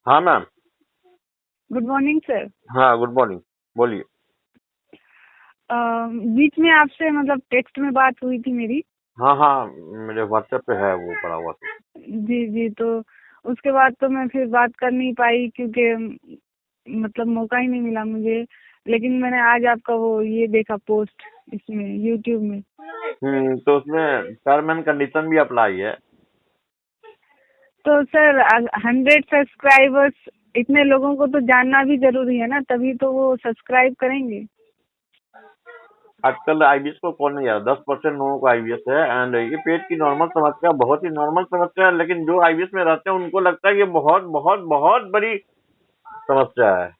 हाँ ma'am. Good morning sir. हाँ, good morning. बोलिए। बीच में आपसे मतलब टेक्स्ट में बात हुई थी मेरी। हाँ हाँ, मेरे व्हाट्सएप पे है वो पड़ा हुआ। जी जी, तो उसके बाद तो मैं फिर बात कर नहीं पाई क्योंकि मतलब मौका ही नहीं मिला मुझे। लेकिन मैंने आज आपका वो ये देखा पोस्ट इसमें यूट्यूब में। तो उसमें टर्म एंड कंडीशन भी अप्लाई है। तो सर 100 सब्सक्राइबर्स, इतने लोगों को तो जानना भी जरूरी है ना, तभी तो वो सब्सक्राइब करेंगे। आजकल आईबीएस को कौन नहीं जाता, 10% लोगों को आईबीएस है। एंड ये पेट की नॉर्मल समस्या, बहुत ही नॉर्मल समस्या है, लेकिन जो आईबीएस में रहते हैं उनको लगता है कि ये बहुत बहुत बहुत बड़ी समस्या है।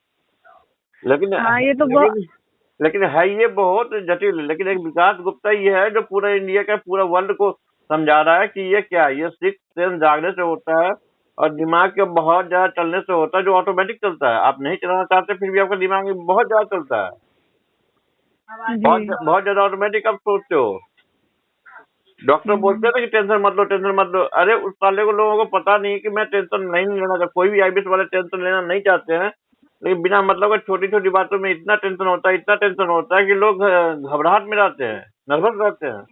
लेकिन हाँ, ये तो लेकिन लेकिन है ये बहुत जटिल। लेकिन एक विकास गुप्ता ये है जो पूरा इंडिया का पूरा वर्ल्ड को समझा रहा है कि ये क्या है। ये सिक्स सेंस जागने से होता है और दिमाग के बहुत ज्यादा चलने से होता है, जो ऑटोमेटिक चलता है। आप नहीं चलाना चाहते फिर भी आपका दिमाग में बहुत ज्यादा चलता है। जी। बहुत बहुत ज्यादा ऑटोमेटिक आप सोचते हो। डॉक्टर बोलते हम्म। हैं ना कि टेंशन मत लो, टेंशन मत लो। अरे उस साले को लोगों को पता नहीं कि मैं टेंशन नहीं लेना चाहता। कोई भी आईबीएस वाले टेंशन लेना नहीं चाहते हैं, लेकिन बिना मतलब के छोटी छोटी बातों में इतना टेंशन होता है, इतना टेंशन होता है कि लोग घबराहट में रहते हैं, नर्वस रहते हैं।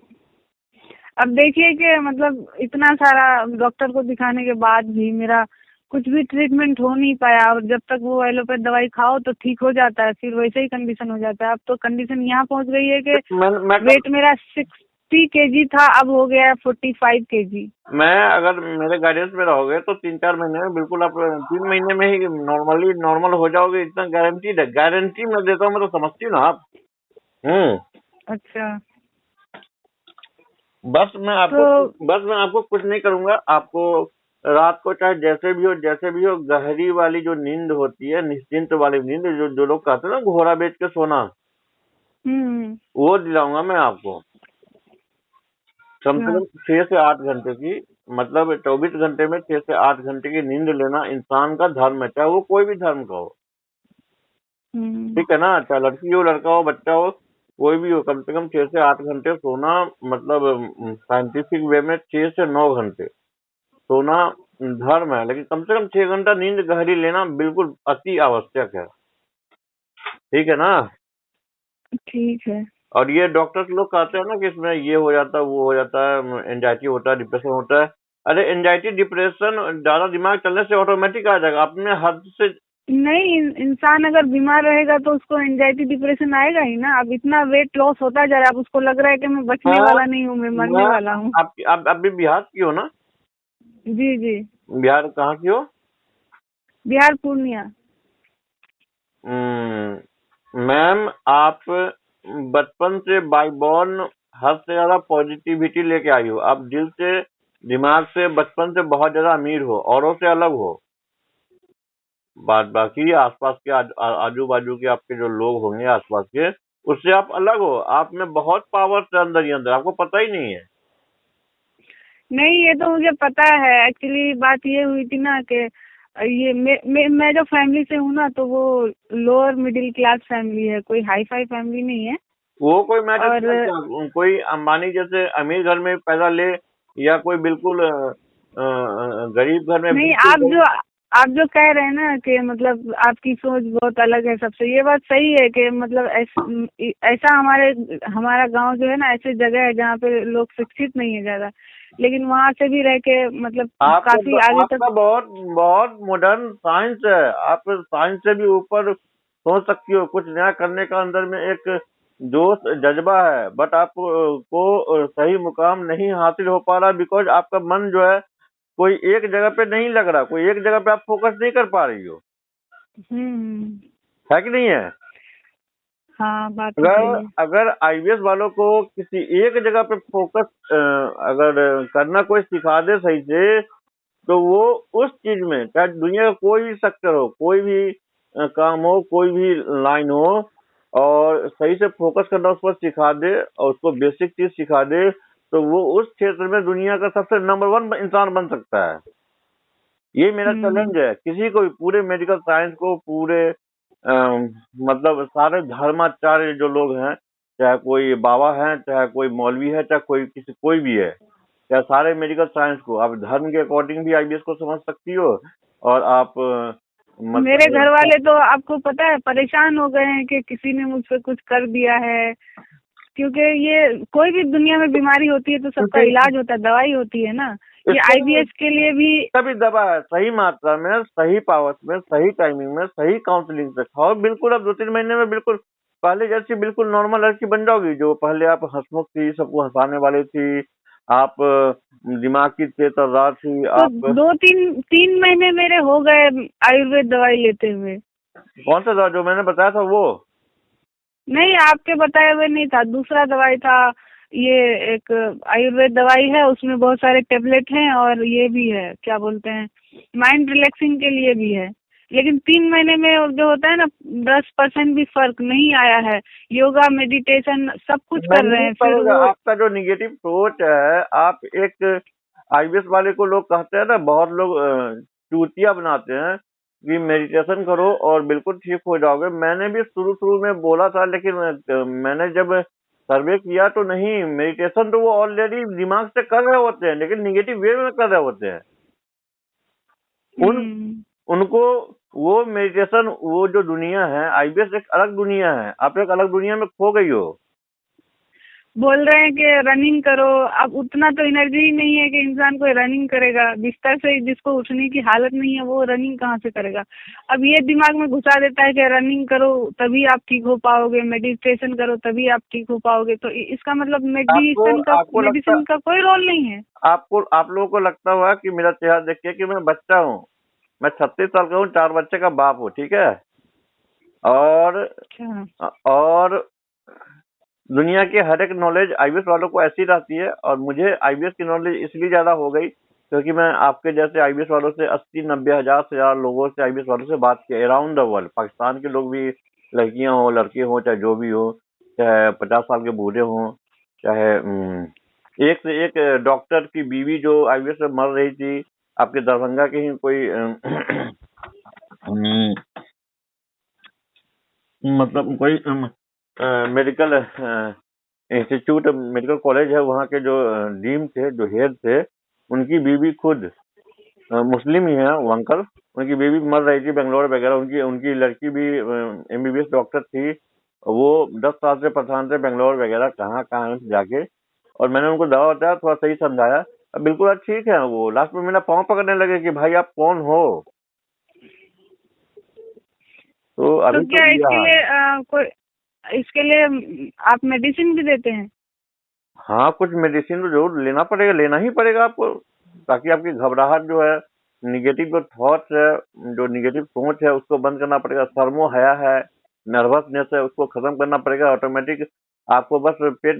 अब देखिए कि मतलब इतना सारा डॉक्टर को दिखाने के बाद भी मेरा कुछ भी ट्रीटमेंट हो नहीं पाया, और जब तक वो एलोपैथ दवाई खाओ तो ठीक हो जाता है, फिर वैसे ही कंडीशन हो जाता है। अब तो कंडीशन यहाँ पहुँच गई है कि मैं वेट मेरा 60 kg था, अब हो गया है 45 kg। मैं अगर मेरे गाइडेंस में रहोगे तो 3-4 महीने में बिल्कुल आप 3 महीने में ही नॉर्मल हो जाओगे। इतना गारंटीड है, गारंटी मैं देता हूँ। मैं तो समझती हूँ ना आप। हम्म अच्छा। बस मैं आपको तो बस मैं आपको कुछ नहीं करूंगा। आपको रात को चाहे जैसे भी हो, गहरी वाली जो नींद होती है, निश्चिंत वाली नींद, जो लोग कहते हैं ना घोड़ा बेच के सोना, हम्म। वो दिलाऊंगा मैं आपको। कम से अच्छा। कम 6 से 8 घंटे की, मतलब 24 घंटे में 6 से 8 घंटे की नींद लेना इंसान का धर्म है, चाहे वो कोई भी धर्म का हो। हम्म। ठीक है ना, चाहे लड़की हो, लड़का हो, बच्चा हो, कोई भी हो, कम से कम 6 से 8 घंटे सोना। मतलब साइंटिफिक वे में 6 से 9 घंटे सोना धर्म है, लेकिन कम से कम 6 घंटा नींद गहरी लेना बिल्कुल अति आवश्यक है। ठीक है ना। ठीक है। और ये डॉक्टर्स लोग कहते हैं ना कि इसमें ये हो जाता है, वो हो जाता है, एंजाइटी होता है, डिप्रेशन होता है। अरे एंजाइटी डिप्रेशन ज्यादा दिमाग चलने से ऑटोमेटिक आ जाएगा अपने हद से। नहीं, इंसान अगर बीमार रहेगा तो उसको एंजाइटी डिप्रेशन आएगा ही ना। अब इतना वेट लॉस होता जा रहा है, अब उसको लग रहा है कि मैं बचने मैं वाला नहीं हूँ, मैं मरने मैं वाला हूँ। आप अभी बिहार की हो ना? जी जी। बिहार कहाँ की हो? बिहार, पूर्णिया। मैम, आप बचपन से बाय बॉर्न हद से ज्यादा पॉजिटिविटी लेके आई हो। आप दिल से, दिमाग से, बचपन से बहुत ज्यादा अमीर हो, औरों से अलग हो। बात बाकी आसपास के आजू बाजू के आपके जो लोग होंगे आसपास के, उससे आप अलग हो। आप में बहुत पावर है अंदर ही अंदर, आपको पता ही नहीं है। नहीं, ये तो मुझे पता है। एक्चुअली बात ये हुई थी ना कि ये मैं जो फैमिली से हूँ ना, तो वो लोअर मिडिल क्लास फैमिली है, कोई हाई फाई फैमिली नहीं है। वो कोई मैटर नहीं और करता। कोई अंबानी जैसे अमीर घर में पैदा ले, या कोई बिल्कुल गरीब घर में, नहीं, बिल्कुल गरीब। आप जो कह रहे हैं ना कि मतलब आपकी सोच बहुत अलग है सबसे, ये बात सही है कि मतलब ऐसा हमारा गांव जो है ना, ऐसी जगह है जहाँ पे लोग शिक्षित नहीं है ज्यादा, लेकिन वहाँ से भी रह के मतलब काफी आगे तक। आपका बहुत बहुत मॉडर्न साइंस है। आप साइंस से भी ऊपर सोच सकती हो। कुछ नया करने का अंदर में एक जोश, जज्बा है, बट आप को सही मुकाम नहीं हासिल हो पा रहा, बिकॉज आपका मन जो है कोई एक जगह पे नहीं लग रहा। कोई एक जगह पे आप फोकस नहीं कर पा रही हो। हम्म। है कि नहीं है? हाँ, बात तो अगर सही है। अगर आईवीएस वालों को किसी एक जगह पे फोकस अगर करना कोई सिखा दे सही से, तो वो उस चीज में, चाहे दुनिया का कोई भी सेक्टर हो, कोई भी काम हो, कोई भी लाइन हो, और सही से फोकस करना उस पर सिखा दे और उसको बेसिक चीज सिखा दे, तो वो उस क्षेत्र में दुनिया का सबसे नंबर 1 इंसान बन सकता है। ये मेरा हम्म। चैलेंज है किसी को भी, पूरे मेडिकल साइंस को, पूरे मतलब सारे धर्माचार्य जो लोग हैं, चाहे कोई बाबा है, चाहे कोई मौलवी है, चाहे कोई भी है, या सारे मेडिकल साइंस को। आप धर्म के अकॉर्डिंग भी आईबीएस को समझ सकती हो, और आप मेरे घर मतलब वाले तो आपको पता है परेशान हो गए हैं कि किसी ने मुझसे कुछ कर दिया है, क्योंकि ये कोई भी दुनिया में बीमारी होती है तो सबका क्योंकि इलाज होता है, दवाई होती है ना। ये इसके लिए आईबीएस के लिए भी तभी दवा है, सही मात्रा में, सही पावर में, सही टाइमिंग में, सही काउंसलिंग से खाओ, बिल्कुल अब 2-3 महीने में बिल्कुल पहले जैसी बिल्कुल नॉर्मल लड़की बन जाओगी। जो पहले आप हंसमुख थी, सबको हंसाने वाली थी, आप दिमाग की तेज तर्रार थी, तो आप 2-3 महीने मेरे हो गए आयुर्वेद दवाई लेते हुए। कौन सा दवा जो मैंने बताया था वो? नहीं, आपके बताए हुए नहीं था, दूसरा दवाई था। ये एक आयुर्वेद दवाई है, उसमें बहुत सारे टेबलेट हैं और ये भी है, क्या बोलते हैं, माइंड रिलैक्सिंग के लिए भी है। लेकिन 3 महीने में जो होता है ना, 10% भी फर्क नहीं आया है। योगा, मेडिटेशन सब कुछ कर रहे नहीं हैं, फिर पड़ेगा। वो आपका जो निगेटिव सोच है, आप एक आईबीएस वाले को लोग कहते हैं ना, बहुत लोग चूतिया बनाते हैं कि मेडिटेशन करो और बिल्कुल ठीक हो जाओगे। मैंने भी शुरू शुरू में बोला था, लेकिन मैंने जब सर्वे किया तो नहीं, मेडिटेशन तो वो ऑलरेडी दिमाग से कर रहे होते हैं, लेकिन निगेटिव वे में कर रहे होते हैं। उन हम्म, उनको वो मेडिटेशन, वो जो दुनिया है, आईबीएस एक अलग दुनिया है। आप एक अलग दुनिया में खो गई हो। बोल रहे हैं कि रनिंग करो। अब उतना तो एनर्जी ही नहीं है कि इंसान कोई रनिंग करेगा। बिस्तर से जिसको उठने की हालत नहीं है वो रनिंग कहाँ से करेगा। अब ये दिमाग में घुसा देता है कि रनिंग करो तभी आप ठीक हो पाओगे, मेडिटेशन करो तभी आप ठीक हो पाओगे। तो इसका मतलब आपको आपको लगता मेडिसिन का कोई रोल नहीं है। आप लोगों को लगता हुआ कि मेरा चेहरा देख के कि मैं बच्चा हूँ। मैं 36 साल का हूँ, 4 बच्चे का बाप हूँ, ठीक है। और अच्छा। और दुनिया के हर एक नॉलेज आईबीएस वालों को ऐसी रहती है, और मुझे आईबीएस की नॉलेज इसलिए ज्यादा हो गई क्योंकि मैं आपके जैसे आईबीएस वालों से 80-90 हजार से ज्यादा लोगों से, आईबीएस वालों से बात की अराउंड द वर्ल्ड। पाकिस्तान के लोग भी, लड़कियां हो, लड़के हो, चाहे जो भी हो, चाहे 50 साल के बूढ़े हों, चाहे एक से एक डॉक्टर की बीवी जो आईबीएस में मर रही थी, आपके दरभंगा के ही कोई मतलब कोई मेडिकल इंस्टीट्यूट, मेडिकल कॉलेज है, वहाँ के जो डीन थे, जो हेड थे, उनकी बीवी खुद मुस्लिम ही है वो अंकल। उनकी बीवी मर रही थी बेंगलोर वगैरह। उनकी उनकी लड़की भी एमबीबीएस डॉक्टर थी। वो 10 साल से परेशान थे बेंगलोर वगैरह, कहाँ कहाँ जाके। और मैंने उनको दवा बताया, थोड़ा सही समझाया, अब बिल्कुल अब ठीक है। वो लास्ट में मेरा पाँव पकड़ने लगे कि भाई आप कौन हो। तो तो अभी तो क्या ये इसके हाल लिए है। इसके लिए आप मेडिसिन भी देते हैं? हाँ, कुछ मेडिसिन तो जरूर लेना पड़ेगा, लेना ही पड़ेगा आपको, ताकि आपकी घबराहट जो है, निगेटिव जो थॉट्स है, जो निगेटिव सोच है, उसको बंद करना पड़ेगा। शर्मो हया है, नर्वसनेस है, उसको खत्म करना पड़ेगा ऑटोमेटिक। आपको बस पेट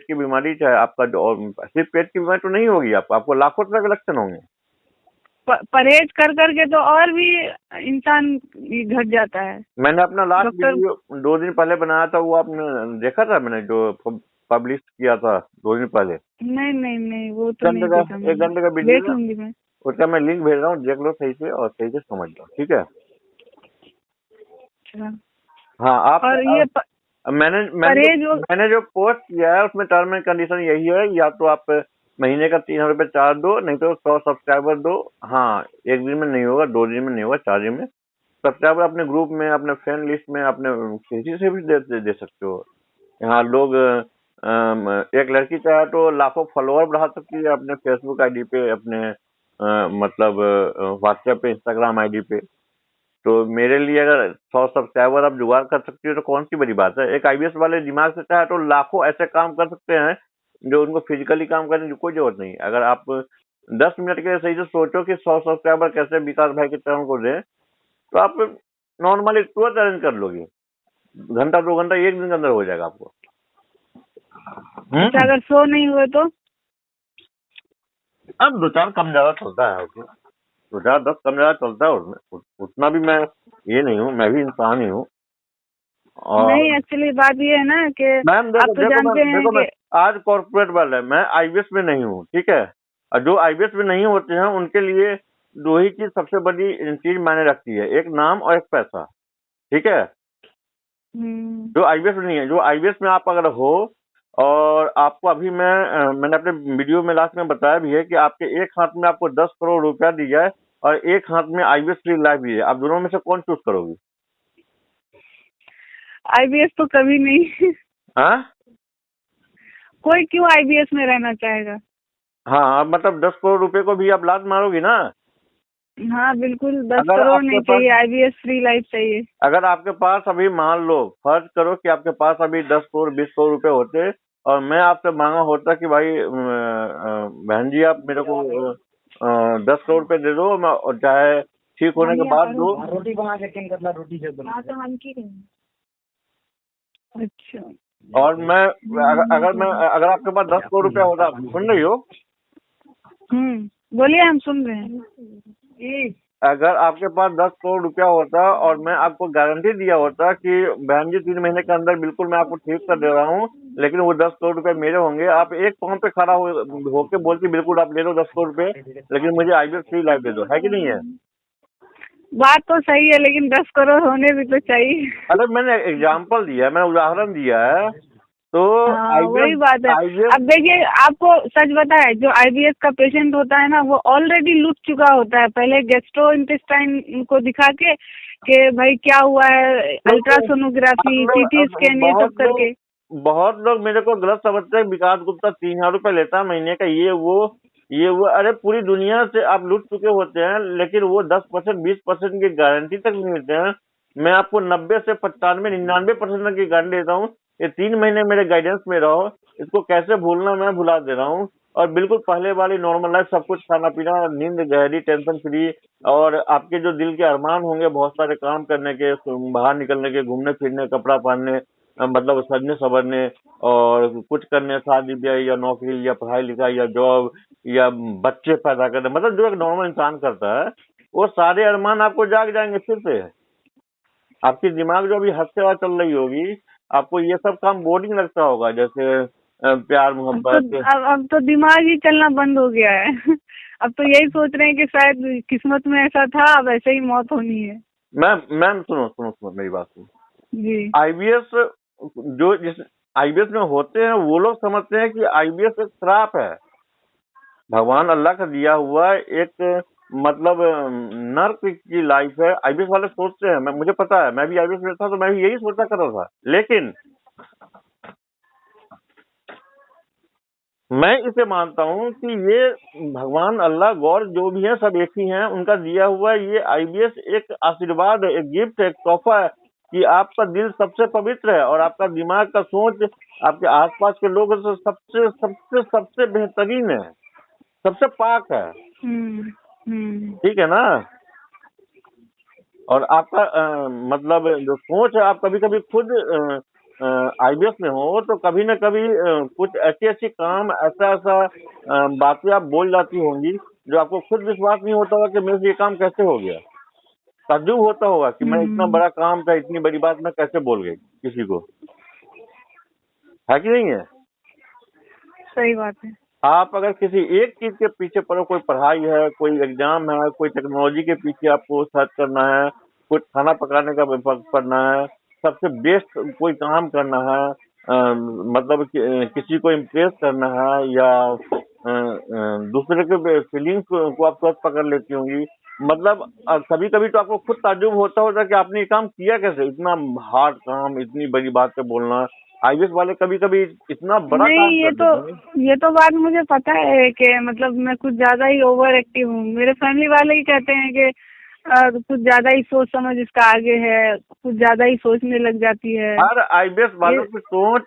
की बीमारी, चाहे आपका जो, और सिर्फ पेट की बीमारी तो नहीं होगी, आपको लाखों तरह के लक्षण होंगे। परहेज कर करके तो और भी इंसान घट जाता है। मैंने अपना लास्ट डॉक्टर वीडियो 2 दिन पहले बनाया था, वो आपने देखा था? मैंने जो पब्लिश किया था 2 दिन पहले, नहीं नहीं नहीं, वो एक तो घंटे नहीं का देखा एक मैंने। घंटे का वीडियो देख है। लूंगी मैं। उसका मैं लिंक भेज रहा हूँ, देख लो सही से और सही से समझ लो, ठीक है। अच्छा। हाँ, आप और ये मैंने मैंने जो परहेज वो मैंने जो पोस्ट किया है उसमें टर्म एंड कंडीशन यही है, या तो आप महीने का 3,000 रुपये चार्ज दो, नहीं तो 100 सब्सक्राइबर दो। हाँ, एक दिन में नहीं होगा, 2 दिन में नहीं होगा, 4 दिन में। सब्सक्राइबर अपने ग्रुप में, अपने फ्रेंड लिस्ट में, अपने किसी से भी दे सकते हो। यहाँ लोग एक लड़की चाहे तो लाखों फॉलोअर बढ़ा सकती है अपने फेसबुक आईडी पे, अपने मतलब व्हाट्सएप पे, इंस्टाग्राम आईडी पे। तो मेरे लिए अगर 100 सब्सक्राइबर आप जुगाड़ कर सकती हो तो कौन सी बड़ी बात है। एक आईबीएस वाले दिमाग से चाहे तो लाखों ऐसे काम कर सकते हैं जो उनको फिजिकली काम करने की कोई जरूरत नहीं। अगर आप 10 मिनट के लिए सही से सोचो कि 100 सब्सक्राइबर कैसे विकास भाई के चैनल को दें, तो आप नॉर्मली तुरंत अरेंज कर लोगे। घंटा 2 घंटा, एक दिन के अंदर हो जाएगा आपको। अच्छा, अगर 100 नहीं हुए तो? अब 2-4 कम ज्यादा चलता है उसमें, 2-4 10 कम ज्यादा चलता है उसमें। उतना भी मैं ये नहीं हूँ, मैं भी इंसान ही हूँ। और नहीं, एक्चुअली बात ये है ना कि मैम आप देखो तो देखो जानते मैम हैं देखो मैम, कि आज कॉर्पोरेट वर्ल्ड है, मैं आईबीएस में नहीं हूँ, ठीक है। और जो आईबीएस में नहीं होते हैं उनके लिए दो ही चीज सबसे बड़ी चीज मायने रखती है, एक नाम और एक पैसा, ठीक है। जो आईबीएस में नहीं है, जो आईबीएस में आप अगर हो, और आपको अभी मैंने अपने वीडियो में लास्ट में बताया भी है कि आपके एक हाथ में आपको 10 करोड़ रुपया दी जाए और एक हाथ में आईबीएस फ्री लाइफ भी है, आप दोनों में से कौन चूज करोगे? आईबीएस तो कभी नहीं। हाँ कोई क्यों आईबीएस में रहना चाहेगा? हाँ, मतलब 10 करोड़ रुपए को भी आप लात मारोगी ना? हाँ बिल्कुल, 10 अगर करोड़ आपके नहीं पास चाहिए, आईबीएस फ्री लाइफ चाहिए। अगर आपके पास अभी, मान लो फर्ज करो कि आपके पास अभी 10 करोड़ 20 करोड़ रुपए होते और मैं आपसे मांगा होता कि भाई बहन जी आप मेरे को 10 करोड़ रुपए दे दो, मैं और चाहे ठीक होने के बाद दो। रोटी बना के किन करना, रोटी से बना। अच्छा। और मैं अगर आपके पास 10 करोड़ रुपया होता, सुन रही हो? बोलिए, हम सुन रहे हैं। अगर आपके पास 10 करोड़ रुपया होता और मैं आपको गारंटी दिया होता कि बहन जी 3 महीने के अंदर बिल्कुल मैं आपको ठीक कर दे रहा हूँ, लेकिन वो 10 करोड़ रुपए मेरे होंगे, आप एक पाँव पे खड़ा होके बोलती बिल्कुल आप ले लो 10 करोड़ रुपए, लेकिन मुझे आईबीएस फ्री लाइफ दे दो, है कि नहीं है? बात तो सही है, लेकिन 10 करोड़ होने भी तो चाहिए। अरे मैंने एग्जाम्पल दिया है, मैंने उदाहरण दिया है, तो हाँ, वही बात है। अब देखिए, आपको सच बताए, जो आईबीएस का पेशेंट होता है ना, वो ऑलरेडी लूट चुका होता है। पहले गैस्ट्रो इंटेस्टाइन को दिखा के कि भाई क्या हुआ है, अल्ट्रासोनोग्राफी, सीटी स्कैन, ये सब करके। बहुत लोग मेरे को गलत समझते हैं, विकास गुप्ता 3,000 रुपए लेता है महीने का, ये वो। अरे पूरी दुनिया से आप लूट चुके होते हैं, लेकिन वो 10% 20% की गारंटी तक नहीं देते हैं। मैं आपको 90 से 95 99% की गारंटी देता हूँ। ये 3 महीने मेरे गाइडेंस में रहो, इसको कैसे भूलना मैं भुला दे रहा हूँ, और बिल्कुल पहले वाली नॉर्मल लाइफ, सब कुछ खाना पीना, नींद गहरी, टेंशन फ्री, और आपके जो दिल के अरमान होंगे बहुत सारे काम करने के, बाहर निकलने के, घूमने फिरने, कपड़ा पहनने, मतलब सजने संवरने और कुछ करने, शादी ब्याह या नौकरी या पढ़ाई लिखाई या जॉब या बच्चे पैदा करने, मतलब जो एक नॉर्मल इंसान करता है, वो सारे अरमान आपको जाग जाएंगे फिर से। आपकी दिमाग जो अभी हद से ज्यादा चल रही होगी, आपको ये सब काम बोरिंग लगता होगा, जैसे प्यार मोहब्बत। अब तो दिमाग ही चलना बंद हो गया है। अब तो यही सोच रहे हैं कि शायद किस्मत में ऐसा था, अब ऐसे ही मौत होनी है। मैम सुनो मेरी बात सुनो जी। आईबीएस जो जिस आईबीएस में होते हैं, वो लोग समझते हैं कि आईबीएस एक श्राप है, भगवान अल्लाह का दिया हुआ एक, मतलब नर्क की लाइफ है। आईबीएस वाले सोचते हैं, मुझे पता है, मैं भी आईबीएस में था तो मैं भी यही सोचा कर रहा था, लेकिन मैं इसे मानता हूँ कि ये भगवान अल्लाह गॉड जो भी है सब एक ही हैं, उनका दिया हुआ ये आईबीएस एक आशीर्वाद है, एक गिफ्ट है, एक तोहफा है कि आपका दिल सबसे पवित्र है और आपका दिमाग का सोच आपके आसपास के लोगों से सबसे सबसे सबसे बेहतरीन है, सबसे पाक है। ठीक है ना? और आपका मतलब जो सोच है, आप कभी कभी खुद आईबीएस में हो तो कभी न कभी कुछ ऐसी ऐसी काम, ऐसा बातें आप बोल जाती होंगी जो आपको खुद विश्वास नहीं होता होगा कि मेरे से ये काम कैसे हो गया। ताज्जुब होता होगा कि मैं इतना बड़ा काम था, इतनी बड़ी बात मैं कैसे बोल गई किसी को, है कि नहीं है? सही बात है। आप अगर किसी एक चीज के पीछे पड़ो, कोई पढ़ाई है, कोई एग्जाम है, कोई टेक्नोलॉजी के पीछे आपको सर्च करना है, कुछ खाना पकाने का पढ़ना है, सबसे बेस्ट कोई काम करना है, मतलब किसी को इम्प्रेस करना है, या दूसरे के फीलिंग्स को आप तुरंत पकड़ लेती होंगी। मतलब कभी कभी तो आपको खुद ताज्जुब होता होगा कि आपने ये काम किया कैसे, इतना हार्ड काम, इतनी बड़ी बात पे बोलना। आईबीएस वाले कभी कभी इतना बड़ा काम नहीं, ये तो बात मुझे पता है कि मतलब मैं कुछ ज्यादा ही ओवर एक्टिव हूँ। मेरे फैमिली वाले ही कहते हैं कि कुछ ज्यादा ही सोच समझ इसका आगे है, कुछ ज्यादा ही सोचने लग जाती है। हर आईबीएस वालों की सोच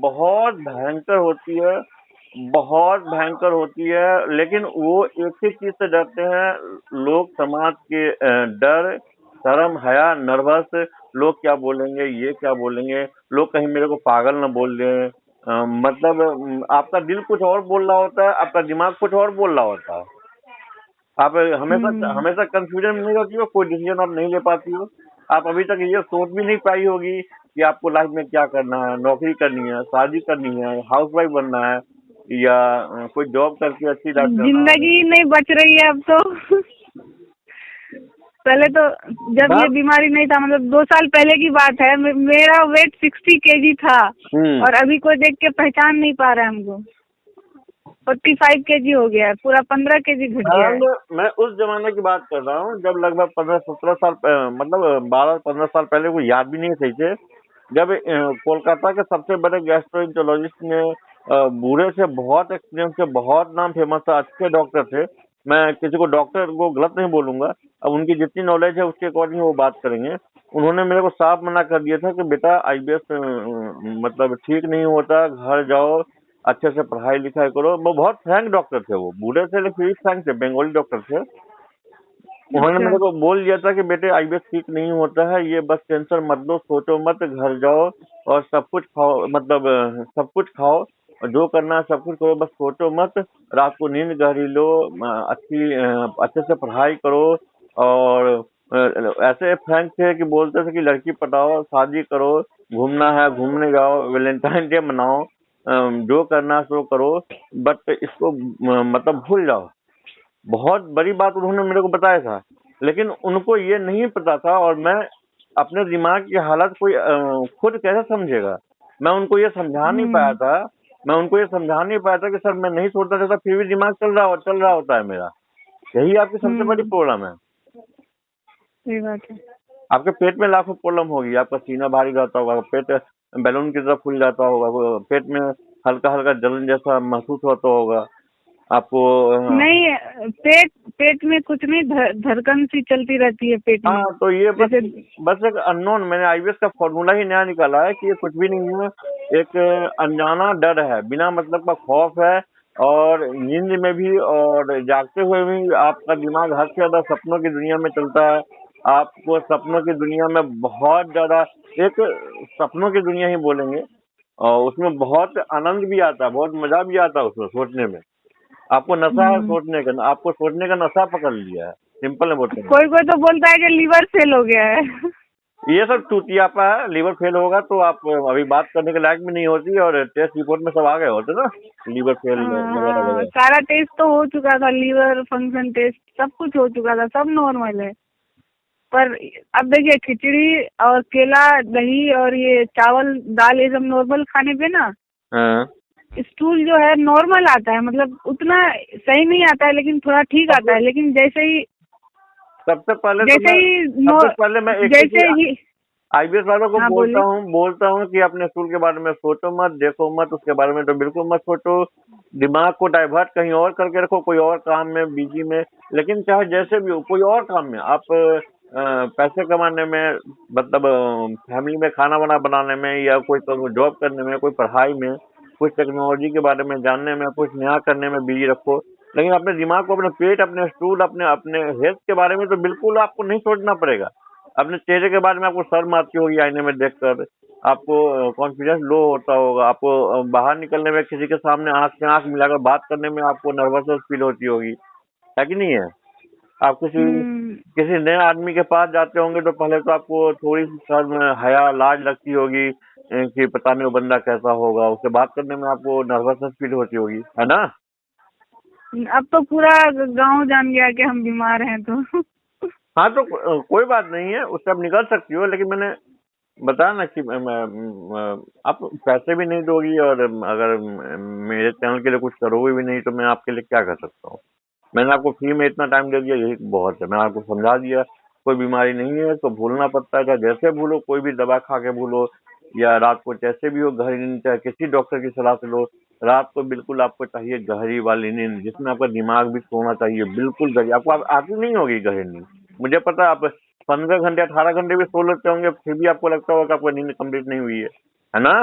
बहुत भयंकर होती है, बहुत भयंकर होती है, लेकिन वो एक ही चीज से डरते हैं, लोग समाज के डर, शर्म, हया, नर्वस, लोग क्या बोलेंगे, ये क्या बोलेंगे, लोग कहीं मेरे को पागल न बोल दें। मतलब आपका दिल कुछ और बोल रहा होता है, आपका दिमाग कुछ और बोल रहा होता है। आप हमेशा कंफ्यूजन में नहीं होती हो, कोई डिसीजन आप नहीं ले पाती हो। आप अभी तक ये सोच भी नहीं पाई होगी कि आपको लाइफ में क्या करना है, नौकरी करनी है, शादी करनी है, हाउसवाइफ बनना है, या कोई जॉब करके अच्छी लाइफ करना है। जिंदगी नहीं बच रही है अब तो। पहले तो जब ये बीमारी नहीं था, मतलब 2 साल पहले की बात है, मेरा वेट 60 kg था और अभी कोई देख के पहचान नहीं पा रहा है हमको। 45 kg हो गया है, पूरा 15 kg घट गया है। मैं उस जमाने की बात कर रहा हूँ जब लगभग 15-17 साल मतलब 12-15 साल पहले, को याद भी नहीं सही से, जब कोलकाता के सबसे बड़े गैस्ट्रोएंटरोलॉजिस्ट ने बूढ़े से बहुत एक्सपीरियंस से, बहुत नाम फेमस था, अच्छे डॉक्टर थे, मैं किसी को डॉक्टर को गलत नहीं बोलूंगा, अब उनकी जितनी नॉलेज है उसके अकॉर्डिंग वो बात करेंगे। उन्होंने मेरे को साफ मना कर दिया था कि बेटा आईबीएस मतलब ठीक नहीं होता, घर जाओ, अच्छे से पढ़ाई लिखाई करो। वो बहुत फ्रैंक डॉक्टर थे, वो बूढ़े थे लेकिन फिर भी फ्रैंक थे, बंगाली डॉक्टर थे। उन्होंने अच्छा। मेरे को बोल दिया था कि बेटे आईबीएस ठीक नहीं होता है, ये बस टेंशन मत लो, सोचो मत, घर जाओ और सब कुछ खाओ, मतलब सब कुछ खाओ और जो करना है सब कुछ करो, बस सोचो मत, रात को नींद गहरी लो, अच्छे से पढ़ाई करो। और ऐसे फ्रैंक थे कि बोलते थे कि लड़की पटाओ, शादी करो, घूमना है घूमने जाओ, वैलेंटाइन डे मनाओ, जो करना है सो करो, बट इसको मतलब भूल जाओ। बहुत बड़ी बात उन्होंने मेरे को बताया था, लेकिन उनको ये नहीं पता था, और मैं अपने दिमाग की हालत कोई खुद कैसे समझेगा, मैं उनको ये समझा नहीं पाया था। मैं उनको ये समझा नहीं पाया था कि सर मैं नहीं सोचना चाहता, फिर भी दिमाग चल रहा होता है मेरा। यही आपकी सबसे बड़ी प्रॉब्लम है। सही बात है। आपके पेट में लाखों प्रॉब्लम होगी, आपका सीना भारी रहता होगा, पेट बैलून की तरह फूल जाता होगा, वो पेट में हल्का हल्का जलन जैसा महसूस होता होगा आपको। नहीं, पेट में कुछ नहीं, धड़कन सी चलती रहती है पेट में। हाँ, तो ये जैसे बस एक अननोन, मैंने आईबीएस का फॉर्मूला ही नया निकाला है कि ये कुछ भी नहीं है, एक अनजाना डर है, बिना मतलब का खौफ है। और नींद में भी और जागते हुए भी आपका दिमाग हद से ज्यादा सपनों की दुनिया में चलता है। आपको सपनों की दुनिया में बहुत ज्यादा, एक सपनों की दुनिया ही बोलेंगे, और उसमें बहुत आनंद भी आता है, बहुत मजा भी आता है उसमें सोचने में। आपको नशा है सोचने का, आपको सोचने का नशा पकड़ लिया है, सिंपल है बोलते हैं। कोई कोई तो बोलता है कि लीवर फेल हो गया है। ये सब चूतियापा है, लीवर फेल होगा तो आप अभी बात करने के लायक भी नहीं होती, और टेस्ट रिपोर्ट में सब आ गए होते ना, लीवर फेल वगैरह हाँ, वगैरह। सारा टेस्ट तो हो चुका था, लीवर फंक्शन टेस्ट सब कुछ हो चुका था, सब नॉर्मल है। पर अब देखिए, खिचड़ी और केला, दही और ये चावल दाल, ये सब नॉर्मल खाने पे ना हाँ। स्टूल जो है नॉर्मल आता है, मतलब उतना सही नहीं आता है, लेकिन थोड़ा ठीक आता है। लेकिन सबसे पहले मैं एक जैसे ही आईबीएस वालों को हाँ, बोलता हूँ कि अपने स्कूल के बारे में सोचो मत, देखो मत, उसके बारे में तो बिल्कुल मत सोचो। दिमाग को डाइवर्ट कहीं और करके रखो, कोई और काम में बिजी में। लेकिन चाहे जैसे भी हो, कोई और काम में आप पैसे कमाने में, मतलब फैमिली में खाना वाना बनाने में, या कोई जॉब करने में, कोई पढ़ाई में, कुछ टेक्नोलॉजी के बारे में जानने में, कुछ नया करने में बिजी रखो। लेकिन अपने दिमाग को, अपने पेट, अपने स्टूल, अपने अपने हेल्थ के बारे में तो बिल्कुल आपको नहीं सोचना पड़ेगा। अपने चेहरे के बारे में आपको शर्म आती होगी आईने में देखकर, आपको कॉन्फिडेंस लो होता होगा, आपको बाहर निकलने में किसी के सामने आंख से आंख मिलाकर बात करने में आपको नर्वसनेस फील होती होगी, है कि नहीं है? आप किसी किसी नए आदमी के पास जाते होंगे तो पहले तो आपको थोड़ी सी शर्म, हया, लाज लगती होगी कि पता नहीं वो बंदा कैसा होगा, उससे बात करने में आपको नर्वसनेस फील होती होगी, है ना? अब तो पूरा गांव जान गया कि हम बीमार हैं तो। हाँ, तो कोई बात नहीं है, उससे आप निकल सकती हो। लेकिन मैंने बताया ना कि आप पैसे भी नहीं दोगी, और अगर मेरे चैनल के लिए कुछ करोगे भी नहीं, तो मैं आपके लिए क्या कर सकता हूँ? मैंने आपको फ्री में इतना टाइम दे दिया, यही बहुत है। मैंने आपको समझा दिया, कोई बीमारी नहीं है तो भूलना पड़ता है, चाहे जैसे भूलो, कोई भी दवा खा के भूलो, या रात को जैसे भी हो गहरी नींद, चाहे किसी डॉक्टर की सलाह से लो। रात को बिल्कुल आपको चाहिए गहरी वाली नींद, जिसमें आपका दिमाग भी सोना चाहिए, बिल्कुल गहरी। आपको आती नहीं होगी गहरी नींद, मुझे पता है। आप 15 घंटे 18 घंटे भी सो लेते होंगे, फिर भी आपको लगता होगा कि आपको नींद कंप्लीट नहीं हुई है ना?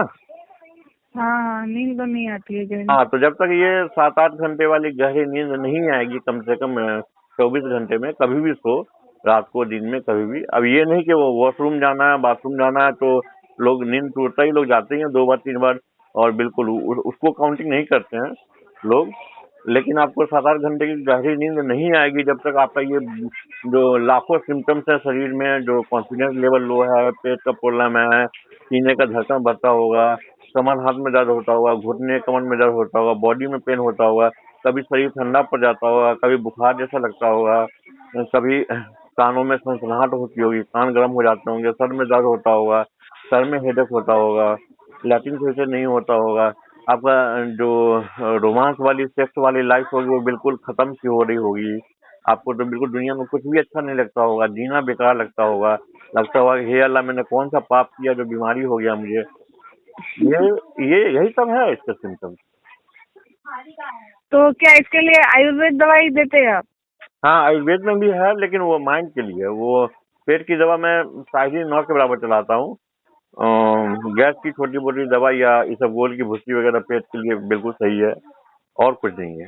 हाँ, नींद तो नहीं आती है गहरी। हाँ, तो जब तक ये 7-8 घंटे वाली गहरी नींद नहीं आएगी, कम से कम 24 घंटे में, कभी भी सो, रात को दिन में कभी भी। अब ये नहीं कि वो वॉशरूम जाना है, बाथरूम जाना है तो लोग नींद टूटता ही लोग जाते हैं 2 बार 3 बार, और बिल्कुल उसको काउंटिंग नहीं करते हैं लोग। लेकिन आपको 7-8 घंटे की गहरी नींद नहीं आएगी जब तक आपका ये जो लाखों सिम्टम्स है शरीर में, जो कॉन्फिडेंस लेवल लो है, पेट का प्रॉब्लम है, सीने का धड़कन बढ़ता होगा, कमर हाथ में दर्द होता होगा, घुटने कमर में दर्द होता होगा, बॉडी में पेन होता होगा, कभी शरीर ठंडा पड़ जाता होगा, कभी बुखार जैसा लगता होगा, कभी कानों में सनसनाहट होती होगी, कान गर्म हो जाते होंगे, सर में दर्द होता होगा, सर में हेडेक होता होगा, लैट्रिन सही से नहीं होता होगा। आपका जो रोमांस वाली सेक्स वाली लाइफ होगी वो बिल्कुल खत्म सी हो रही होगी। आपको तो बिल्कुल दुनिया में कुछ भी अच्छा नहीं लगता होगा, जीना बेकार लगता होगा। लगता होगा कि हे अल्लाह मैंने कौन सा पाप किया जो बीमारी हो गया मुझे। ये यही सब है इसके सिम्टम्स। तो क्या इसके लिए आयुर्वेद दवाई देते हैं आप? हाँ, आयुर्वेद में भी है लेकिन वो माइंड के लिए। वो पेट की दवा मैं 9.5 के बराबर चलाता हूँ। गैस की छोटी मोटी दवा या इसबगोल की भुस्सी वगैरह पेट के लिए बिल्कुल सही है, और कुछ नहीं है।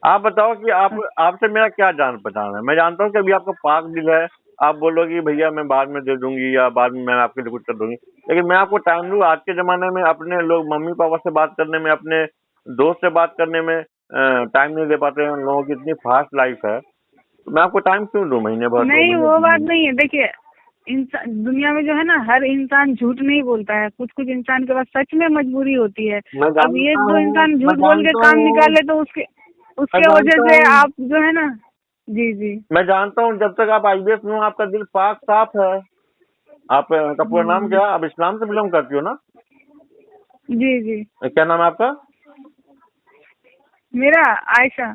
आप बताओ कि आपसे मेरा क्या जान पहचान है। मैं जानता हूँ कि अभी आपका पाक दिल है, आप बोलोगे कि भैया मैं बाद में दे दूंगी या बाद में मैं आपके लिए कुछ कर दूंगी, लेकिन मैं आपको टाइम दूँ। आज के जमाने में अपने लोग मम्मी पापा से बात करने में, अपने दोस्त से बात करने में टाइम नहीं दे पाते हैं। उन लोगों की इतनी फास्ट लाइफ है, तो मैं आपको टाइम क्यों दूं, महीने भर 2 नहीं, महीने वो 3 बात महीने। नहीं है। देखिए, इंसान दुनिया में जो है ना, हर इंसान झूठ नहीं बोलता है। कुछ कुछ इंसान के पास सच में मजबूरी होती है। मैं अब ये जानता जो हूँ, इंसान मैं झूठ बोल के जानता काम हूँ, निकाले तो उसके मैं उसके वजह जानता से हूँ, आप जो है ना। जी जी। मैं जानता हूँ। जब तक आप आईबीएस में हो आपका दिल पाक साफ है। आप का पूरा नाम क्या है? आप इस्लाम से बिलोंग करती हो ना? जी जी। क्या नाम है आपका? मेरा आयशा।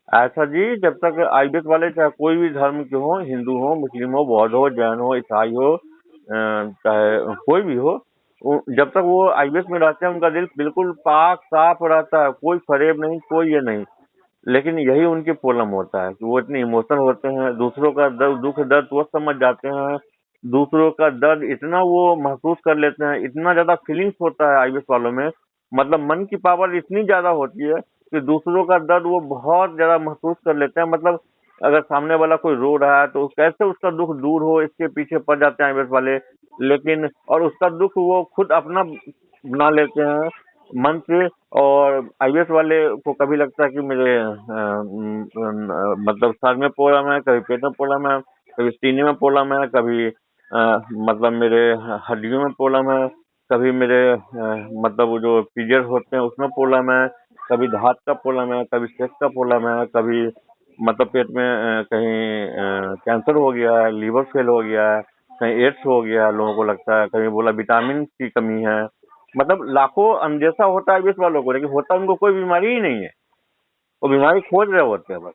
ऐसा जी, जब तक आईबीएस वाले चाहे कोई भी धर्म के हो, हिंदू हो, मुस्लिम हो, बौद्ध हो, जैन हो, ईसाई हो, चाहे कोई भी हो, जब तक वो आईबीएस में रहते हैं उनका दिल बिल्कुल पाक साफ रहता है। कोई फरेब नहीं, कोई ये नहीं। लेकिन यही उनकी प्रॉब्लम होता है कि वो इतने इमोशनल होते हैं, दूसरों का दर्द, दुख दर्द वो समझ जाते हैं। दूसरों का दर्द इतना वो महसूस कर लेते हैं, इतना ज्यादा फीलिंग्स होता है आईबीएस वालों में। मतलब मन की पावर इतनी ज्यादा होती है कि दूसरों का दर्द वो बहुत ज्यादा महसूस कर लेते हैं। मतलब अगर सामने वाला कोई रो रहा है तो कैसे उसका दुख दूर हो, इसके पीछे पड़ जाते हैं आईबीएस वाले। लेकिन और उसका दुख वो खुद अपना बना लेते हैं मन से। और आईबीएस वाले को कभी लगता है कि मेरे मतलब सर में प्रॉब्लम है, कभी पेट में प्रॉब्लम है, कभी सीने में प्रॉब्लम है, कभी मतलब मेरे हड्डियों में प्रॉब्लम है, कभी मेरे मतलब वो जो पीरियड होते हैं उसमें प्रॉब्लम है, कभी धात का प्रॉब्लम है, कभी सेक्स का प्रॉब्लम है, कभी मतलब पेट में कहीं कैंसर हो गया है, लीवर फेल हो गया है, कहीं एड्स हो गया है लोगों को लगता है, कहीं बोला विटामिन की कमी है। मतलब लाखों अंदेशा होता है इस वालों को, लेकिन होता उनको कोई बीमारी ही नहीं है। वो बीमारी खोज रहे होते हैं बस।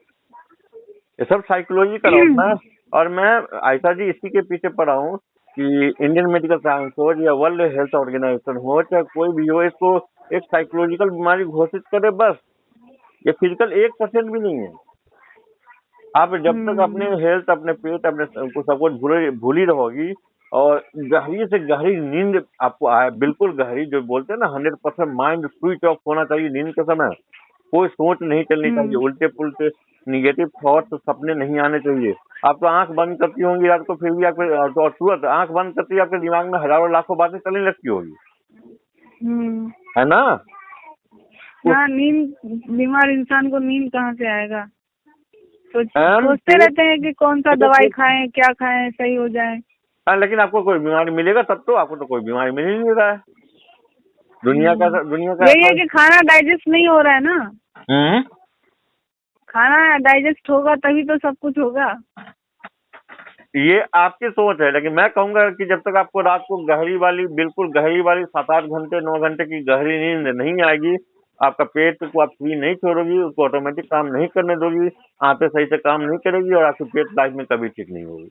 ये सब साइकोलॉजी का होता है। और मैं आयशा जी इसी के पीछे पड़ा हूँ कि इंडियन मेडिकल साइंस हो या वर्ल्ड हेल्थ ऑर्गेनाइजेशन हो, चाहे कोई भी हो, इसको एक साइकोलॉजिकल बीमारी घोषित करे बस। ये फिजिकल 1% भी नहीं है। आप जब तक अपने हेल्थ, अपने पेट, अपने सब कुछ भूली रहोगी और गहरी से गहरी नींद आपको आए, बिल्कुल गहरी, जो बोलते हैं ना 100% माइंड स्विच ऑफ होना चाहिए नींद के समय। कोई सोच नहीं चलनी चाहिए, उल्टे पुल्टे निगेटिव थॉट्स सपने नहीं आने चाहिए। आप तो आंख बंद करती होंगी यार, तो फिर भी आपके तो तुरंत आंख बंद करती है आपके दिमाग में हजारों लाखों बातें चलने लगती होगी, है ना? हाँ, नींद, बीमार इंसान को नींद कहाँ से आएगा? सोचते पेट रहते हैं कि कौन सा दवाई खाएं, क्या खाएं, सही हो जाए। हाँ, लेकिन आपको कोई बीमारी मिलेगा तब तो। आपको तो कोई बीमारी मिल ही नहीं रहा है। दुनिया का यही है ऐसा। कि खाना डाइजेस्ट नहीं हो रहा है ना। खाना डाइजेस्ट होगा तभी तो सब कुछ होगा। ये आपकी सोच है, लेकिन मैं कहूंगा कि जब तक आपको रात को गहरी वाली, बिल्कुल गहरी वाली 7-8 घंटे 9 घंटे की गहरी नींद नहीं आएगी, आपका पेट को आप फ्री नहीं छोड़ोगी, उसको ऑटोमेटिक काम नहीं करने दोगी, आंतें सही से काम नहीं करेगी और आपकी पेट लाइफ में कभी ठीक नहीं होगी।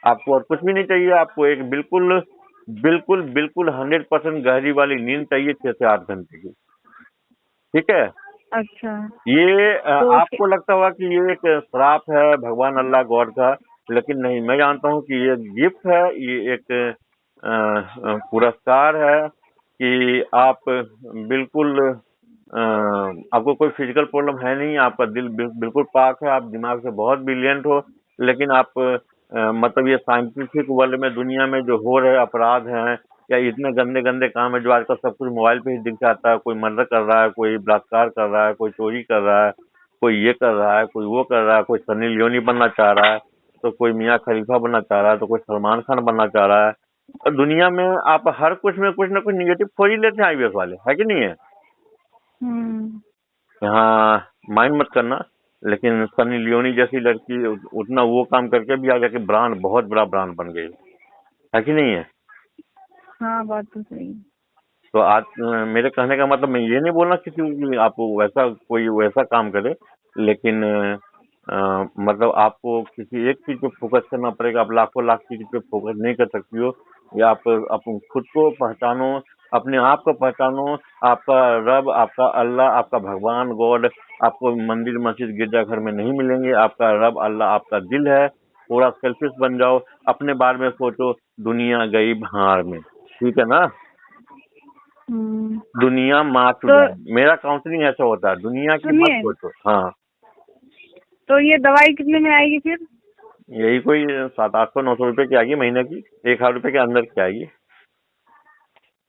आपको और कुछ भी नहीं चाहिए। आपको एक बिल्कुल बिल्कुल बिल्कुल 100% गहरी वाली नींद चाहिए, 6 से 8 घंटे की। ठीक है? अच्छा। ये तो आपको लगता होगा कि ये एक श्राप है भगवान अल्लाह गॉड का, लेकिन नहीं, मैं जानता हूँ कि ये गिफ्ट है, ये एक पुरस्कार है कि आप बिल्कुल आपको कोई फिजिकल प्रॉब्लम है नहीं, आपका दिल बिल्कुल पाक है, आप दिमाग से बहुत ब्रिलियंट हो। लेकिन आप मतलब ये साइंटिफिक वर्ल्ड में, दुनिया में जो हो रहे अपराध हैं या इतने गंदे गंदे काम है जो आजकल सब कुछ मोबाइल पे ही दिख जाता है, कोई मर्डर कर रहा है, कोई बलात्कार कर रहा है, कोई चोरी कर रहा है, कोई ये कर रहा है, कोई वो कर रहा है, कोई सनी लियोनी बनना चाह रहा है, तो कोई मियाँ खलीफा बनना चाह रहा है, तो कोई सलमान खान बनना चाह रहा है। और दुनिया में आप हर कुछ में कुछ ना कुछ निगेटिव खोज ही लेते हैं आईवीएस वाले, है कि नहीं है? हाँ, माइंड मत करना। लेकिन सनी लियोनी जैसी लड़की उतना वो काम करके भी आ जाके ब्रांड, बहुत बड़ा ब्रांड बन गई, है कि नहीं है? हाँ, बात तो सही है। तो आज मेरे कहने का मतलब मैं ये नहीं बोलना किसी को कि आप वैसा कोई वैसा काम करे, लेकिन मतलब आपको किसी एक चीज पे फोकस करना पड़ेगा। आप लाखों लाख चीज पे फोकस नहीं कर सकती हो। या आप खुद को पहचानो, अपने आप को पहचानो। आपका रब, आपका अल्लाह, आपका भगवान गॉड आपको मंदिर मस्जिद गिरजाघर में नहीं मिलेंगे। आपका रब अल्लाह आपका दिल है। थोड़ा सेल्फिश बन जाओ, अपने बारे में सोचो, दुनिया गई भाड़ में, ठीक है ना। हम्म। दुनिया माँ तो चुदाए, मेरा काउंसलिंग ऐसा होता है, दुनिया की मत सुनिए, सोचो। हाँ, तो ये दवाई कितने में आएगी फिर? यही कोई 700-800-900 रुपए की आएगी महीने की, 1,000 रुपए के अंदर की आएगी।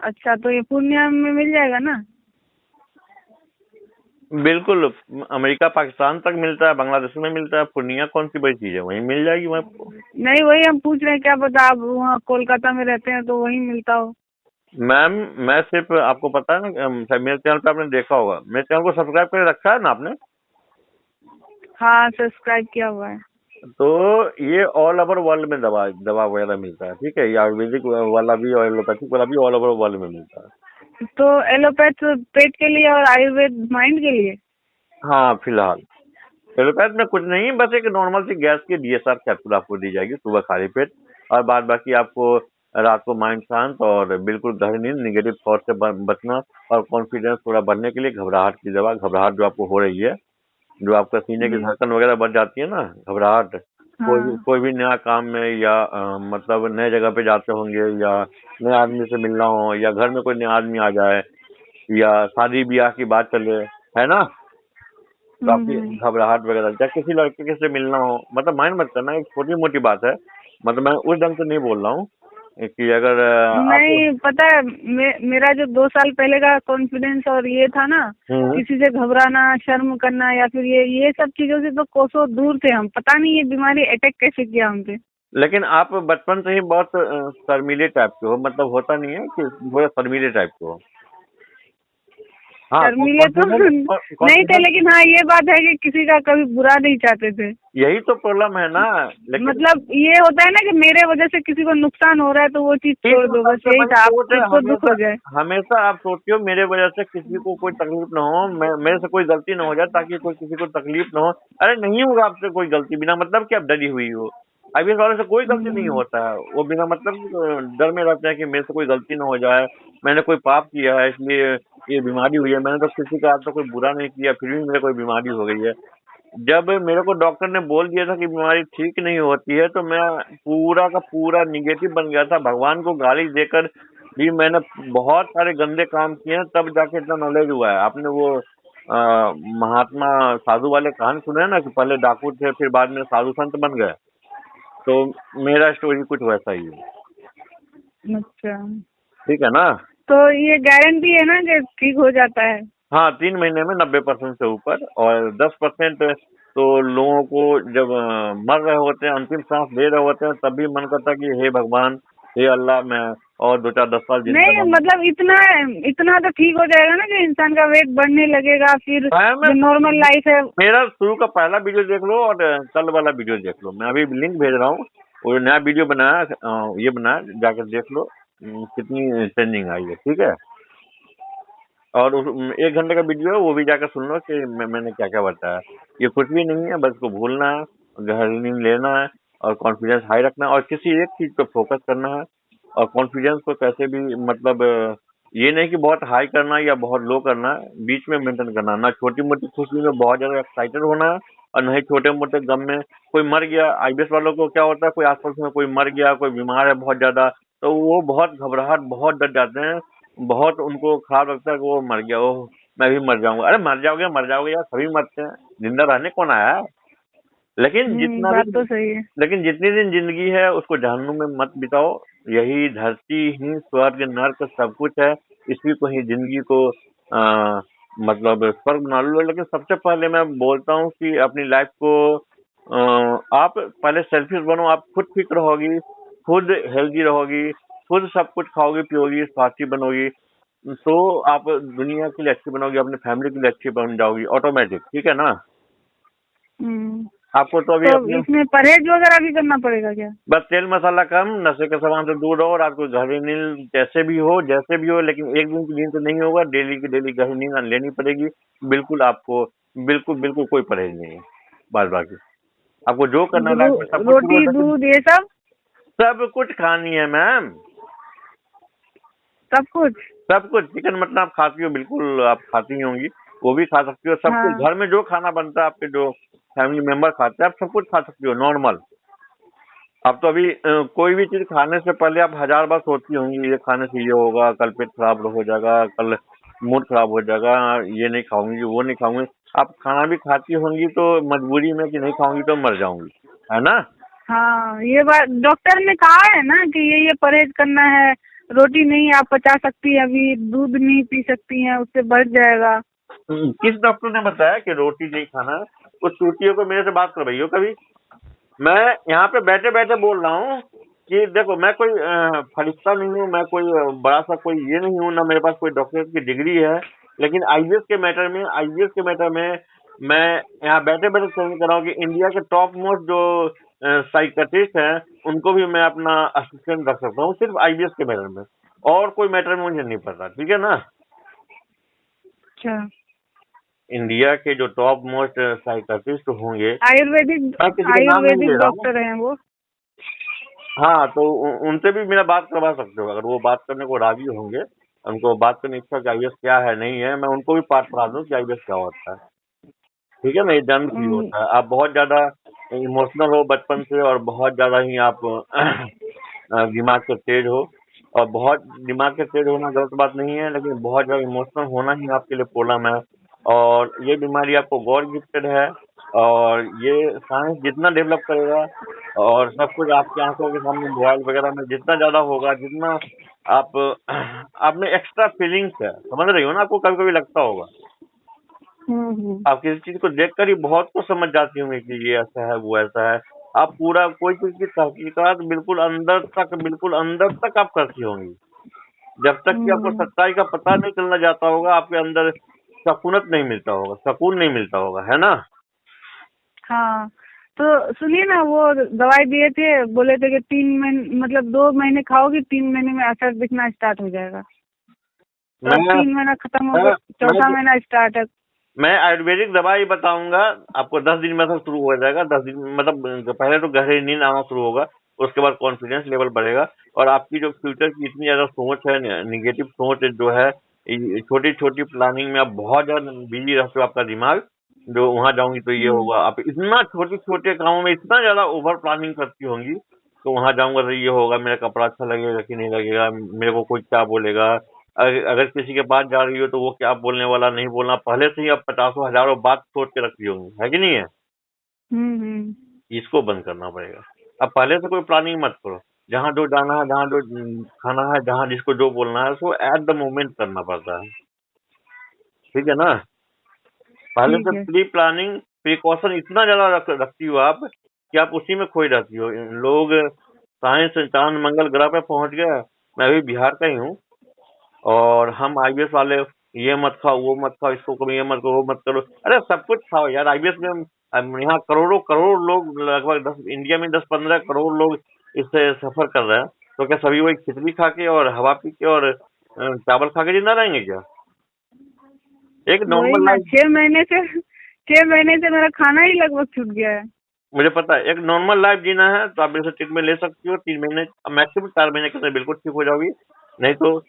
अच्छा, तो ये पूर्णिया में मिल जाएगा ना? बिल्कुल, अमेरिका पाकिस्तान तक मिलता है, बांग्लादेश में मिलता है। पूर्णिया कौन सी बड़ी चीज है, वहीं मिल जाएगी वहाँ आपको। नहीं, वही हम पूछ रहे हैं, क्या पता आप वहाँ कोलकाता में रहते हैं तो वहीं मिलता हो। मैम, मैं सिर्फ आपको पता है ना, शायद मेरे चैनल पे आपने देखा होगा, मेरे चैनल को सब्सक्राइब करके रखा है ना आपने। हाँ, सब्सक्राइब किया हुआ है। तो ये ऑल ओवर वर्ल्ड में दवा दवा वगैरह मिलता है, ठीक है। ये आयुर्वेदिक वाला भी और एलोपैथिक वाला भी ऑल ओवर वर्ल्ड में मिलता है। तो एलोपैथ पेट के लिए और आयुर्वेद माइंड के लिए? हाँ, फिलहाल एलोपैथ में कुछ नहीं, बस एक नॉर्मल सी गैस की DSR कैप्सूल आपको दी जाएगी सुबह खाली पेट। और बाद बाकी आपको रात को माइंड शांत और बिल्कुल गहरी नींद, निगेटिव थॉट से बचना और कॉन्फिडेंस थोड़ा बढ़ने के लिए घबराहट की दवा। घबराहट जो आपको हो रही है, जो आपका सीने की जी। धड़कन वगैरह बढ़ जाती है ना, घबराहट, हाँ। कोई भी नया काम में या मतलब नए जगह पे जाते होंगे, या नए आदमी से मिलना हो, या घर में कोई नया आदमी आ जाए, या शादी ब्याह की बात चले, है ना, तो आपकी हम्म। घबराहट वगैरह, या किसी लड़के से मिलना हो, मतलब माइंड मत करना, एक छोटी मोटी बात है। मतलब मैं उस ढंग से नहीं बोल रहा हूँ कि अगर आपको। नहीं, पता है, मेरा जो 2 साल पहले का कॉन्फिडेंस और ये था ना, हम्म। किसी से घबराना, शर्म करना या फिर ये सब चीजों से तो कोसों दूर थे हम। पता नहीं ये बीमारी अटैक कैसे किया हम पे। लेकिन आप बचपन से ही बहुत शर्मीले टाइप के हो, मतलब होता नहीं है कि बहुत शर्मीले टाइप के हो। हाँ, शर्मीले तो नहीं थे, लेकिन हाँ ये बात है कि किसी का कभी बुरा नहीं चाहते थे। यही तो प्रॉब्लम है ना। लेकिन मतलब ये होता है ना कि मेरे वजह से किसी को नुकसान हो रहा है तो वो चीज ठीक छोड़ है, दो, बस सबसे यही बड़ी था, आप सोच है, खुद को दुख हो जाए। हमेशा आप सोचते हो मेरे वजह से किसी को कोई तकलीफ ना हो, मेरे से कोई गलती ना हो जाए ताकि कोई किसी को तकलीफ ना हो। अरे नहीं होगा आपसे कोई गलती, बिना मतलब कि आप डरी हुई हो। अब इस वाले से कोई गलती नहीं हम्म। होता है, वो बिना मतलब डर में रहते हैं कि मेरे से कोई गलती ना हो जाए, मैंने कोई पाप किया है इसलिए ये बीमारी हुई है। मैंने तो किसी का आज तक कोई बुरा नहीं किया, फिर भी मेरे कोई बीमारी हो गई है। जब मेरे को डॉक्टर ने बोल दिया था कि बीमारी ठीक नहीं होती है, तो मैं पूरा का पूरा निगेटिव बन गया था। भगवान को गाली देकर भी मैंने बहुत सारे गंदे काम किए हैं, तब जाके इतना नॉलेज हुआ है। आपने वो महात्मा साधु वाले कहानी सुने हैं ना, कि पहले डाकू थे फिर बाद में साधु संत बन गए। तो मेरा स्टोरी कुछ वैसा ही है, अच्छा, ठीक है ना। तो ये गारंटी है ना कि ठीक हो जाता है? हाँ, 3 महीने में 90% से ऊपर, और 10% तो लोगों को जब मर रहे होते हैं, अंतिम सांस ले रहे होते हैं, तब भी मन करता है कि हे भगवान, हे अल्लाह, मैं और 2-4-10 साल जिंदा नहीं, रहूं। मतलब इतना इतना तो ठीक हो जाएगा ना कि इंसान का वेट बढ़ने लगेगा, फिर मैं जो नॉर्मल लाइफ है। मेरा शुरू का पहला वीडियो देख लो और कल वाला वीडियो देख लो, मैं अभी लिंक भेज रहा हूँ। वो नया वीडियो बनाया, ये बनाया, जाकर देख लो। कितनी ट्रेंडिंग आई है, ठीक है। और 1 घंटे का वीडियो है, वो भी जाकर सुन लो कि मैंने क्या क्या बताया। ये कुछ भी नहीं है, बस इसको भूलना है, गहरी नींद लेना है, और कॉन्फिडेंस हाई रखना है, और किसी एक चीज पे फोकस करना है। और कॉन्फिडेंस को कैसे भी मतलब ये नहीं कि बहुत हाई करना है या बहुत लो करना है, बीच में मेंटेन करना है। ना छोटी मोटी खुशी में बहुत ज्यादा एक्साइटेड होना है, और नहीं छोटे मोटे गम में। कोई मर गया, IBS वालों को क्या होता है, कोई आसपास में कोई मर गया, कोई बीमार है बहुत ज्यादा, तो वो बहुत घबराहट, बहुत डर जाते हैं। बहुत उनको खराब लगता है कि वो मर गया, ओह मैं भी मर जाऊंगा। अरे मर जाओगे यार, सभी मरते हैं, जिंदा रहने कौन आया है। लेकिन जितना भी बात तो सही है। लेकिन जितनी दिन जिंदगी है उसको जहन्नुम में मत बिताओ। यही धरती ही स्वर्ग नर्क सब कुछ है, इसी को ही जिंदगी को मतलब स्वर्ग बना लो। लेकिन सबसे पहले मैं बोलता हूँ कि अपनी लाइफ को आप पहले सेल्फिश बनो। आप खुद फिट रहोगी, खुद हेल्दी रहोगी, खुद सब कुछ खाओगी पियोगी, स्वास्थ्य बनोगी, तो आप दुनिया के लिए अच्छी बनोगी, अपनी फैमिली के लिए अच्छी बन जाओगी ऑटोमेटिक, ठीक है ना। हम्म। आपको तो अभी तो अपने इसमें परहेज वगैरह भी करना पड़ेगा क्या? बस तेल मसाला कम, नशे के सामान से दूर रहो, रात को गहरी नींद जैसे भी हो, लेकिन एक दिन की नींद तो नहीं होगा, डेली की डेली गहरी नींद लेनी पड़ेगी। बिल्कुल आपको, बिल्कुल बिल्कुल कोई परहेज नहीं है। बाद बाकी आपको जो करना है लाइफ में सब कुछ रोटी करो, लेकिन दूध ये सब कुछ खानी है मैम, सब कुछ? सब कुछ। चिकन मटन आप खाती हो, बिल्कुल आप खाती ही होंगी, वो भी खा सकती हो। सब कुछ हाँ। घर में जो खाना बनता है, आपके जो फैमिली मेंबर खाते हैं, आप सब कुछ खा सकती हो नॉर्मल। अब तो अभी कोई भी चीज खाने से पहले आप 1000 बार सोचती होंगी, ये खाने से ये होगा, कल पेट खराब हो जाएगा, कल मूड खराब हो जाएगा, ये नहीं खाऊंगी, वो नहीं खाऊंगी। आप खाना भी खाती होंगी तो मजबूरी में कि नहीं खाऊंगी तो मर जाऊंगी, है ना। हाँ, ये बात डॉक्टर ने कहा है ना कि ये परहेज करना है। रोटी नहीं आप पचा सकती हैं, अभी दूध नहीं पी सकती हैं, उससे बढ़ जाएगा। किस डॉक्टर ने बताया कि रोटी नहीं खाना है? उस चूतियों को मेरे से बात करवाइयो कभी। मैं यहाँ पे बैठे बैठे बोल रहा हूँ कि देखो, मैं कोई फरिश्ता नहीं हूँ, मैं कोई बड़ा सा कोई ये नहीं हूँ, ना मेरे पास कोई डॉक्टर की डिग्री है। लेकिन आईबीएस के मैटर में मैं यहाँ बैठे बैठे चेंज कर रहा हूँ कि इंडिया के टॉप मोस्ट जो साइकेट्रिस्ट हैं, उनको भी मैं अपना असिस्टेंट रख सकता हूँ, सिर्फ आईबीएस के मैटर में। और कोई मैटर में मुझे नहीं पता, ठीक है ना। अच्छा, इंडिया के जो टॉप मोस्ट साइकेट्रिस्ट होंगे, आयुर्वेदिक मैं किसी का नाम नहीं ले रहा हूँ। डॉक्टर हैं वो? हाँ, तो उनसे भी मेरा बात करवा सकते हो, अगर वो बात करने को राजी होंगे, उनको बात करने की इच्छा कि आईबीएस क्या है नहीं है, मैं उनको भी पाठ पढ़ा दूं कि आईबीएस क्या होता है, ठीक है ना। ये जन्म की हम्म, होता है। आप बहुत ज्यादा इमोशनल हो बचपन से, और बहुत ज्यादा ही आप दिमाग के तेज हो, और बहुत दिमाग के तेज होना गलत बात नहीं है, लेकिन बहुत ज्यादा इमोशनल होना ही आपके लिए प्रॉब्लम है। और ये बीमारी आपको गॉड गिफ्टेड है, और ये साइंस जितना डेवलप करेगा, और सब कुछ आपकी आंखों के सामने मोबाइल वगैरह में जितना ज्यादा होगा, जितना आप आप में एक्स्ट्रा फीलिंग्स है, समझ रही हो ना। आपको कभी कभी लगता होगा, हम्म। आप किसी चीज को देखकर ही बहुत कुछ समझ जाती होंगी कि ये ऐसा है, वो ऐसा है। आप पूरा कोई चीज की तहकीकात बिल्कुल अंदर तक आप करती होंगी। जब तक कि आपको हम्म। सच्चाई का पता नहीं चलना जाता होगा, आपके अंदर सकूनत नहीं मिलता होगा, सकून नहीं मिलता होगा, है ना। हाँ, तो सुनिए ना, वो दवाई दिए थे, बोले थे कि 3 महीने मतलब 2 महीने खाओगी, 3 महीने में असर दिखना स्टार्ट हो जाएगा। तो अब मैं 3 महीना खत्म हो गया, मैं चौथा महीना स्टार्ट है। मैं आयुर्वेदिक दवाई बताऊंगा आपको। 10 दिन में असर शुरू हो जाएगा। 10 दिन मतलब पहले तो गहरी नींद आना शुरू होगा, उसके बाद कॉन्फिडेंस लेवल बढ़ेगा, और आपकी जो फ्यूचर की इतनी ज्यादा सोच है, निगेटिव सोच जो है, छोटी छोटी प्लानिंग में आप बहुत ज्यादा बिजी रहते हो, आपका दिमाग जो वहां जाऊंगी तो ये होगा, आप इतना छोटे छोटे कामों में इतना ज्यादा ओवर प्लानिंग करती होंगी, तो वहां जाऊंगा तो ये होगा, मेरा कपड़ा अच्छा लगेगा कि नहीं लगेगा, मेरे को कोई क्या बोलेगा, अगर किसी के पास जा रही हो तो वो क्या बोलने वाला, नहीं बोलना, पहले से ही आप पचासों हजारों बात सोच के रखी होंगी, है कि नहीं है। हम्म। इसको बंद करना पड़ेगा। अब पहले से कोई प्लानिंग मत करो, जहाँ जो जाना है, जहाँ जो खाना है, जहाँ जिसको जो बोलना है, उसको एट द मोमेंट करना पड़ता है, ठीक है ना। पहले ठीक से है। प्री प्लानिंग प्रिकॉशन इतना ज्यादा रखती हो आप कि आप उसी में खोई रहती हो। लोग साइंस चांद मंगल ग्रह पे पहुंच गए, मैं अभी बिहार का ही हूँ, और हम आईबीएस वाले ये मत खाओ, वो मत खाओ, इसको करो, ये मत करो, वो मत करो। अरे सब कुछ खाओ यार, आईबीएस में यहाँ करोड़ों करोड़ लोग, लगभग 10, इंडिया में 10-15 करोड़ लोग इससे सफर कर रहे हैं। तो क्या सभी वही खिचड़ी खा के और हवा पी के और चावल खा के जिंदा रहेंगे क्या? एक वही नॉर्मल ना, लाइफ, 6 महीने से मेरा खाना ही लगभग छूट गया है। मुझे पता है, एक नॉर्मल लाइफ जीना है तो आप मेरे से ट्रीटमेंट ले सकती हो। 3 महीने, मैक्सिमम 4 महीने के अंदर बिल्कुल ठीक हो जाओगी। नहीं तो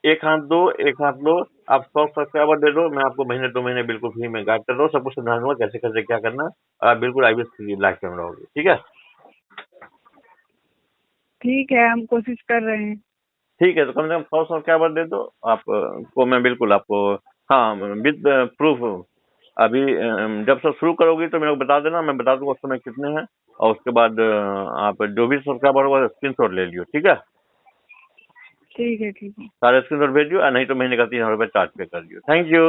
एक हाथ दो, एक हाथ लो, आप 100 सब्सक्राइबर दे दो, मैं आपको महीने 2 महीने बिल्कुल फ्री में गाइड कर दो, सब कुछ समझा दूंगा कैसे कैसे क्या करना है, आप बिल्कुल आईबीएस की लाइफ में रहोगे, ठीक है। ठीक है, हम कोशिश कर रहे हैं। ठीक है, तो कम से कम 100 सब्सक्राइबर दे दो आप को, मैं बिल्कुल आपको, हाँ, विद प्रूफ। अभी जब से शुरू करोगी तो मेरे को बता देना, मैं बता दूंगा उस समय कितने हैं, और उसके बाद आप जो भी सब्सक्राइबर होगा स्क्रीनशॉट ले लियो, ठीक है। ठीक है। ठीक है। सारे स्क्रीनशॉट भेज दियो, नहीं तो महीने का 3,000 रुपये चार्ज पे कर दियो। Thank you.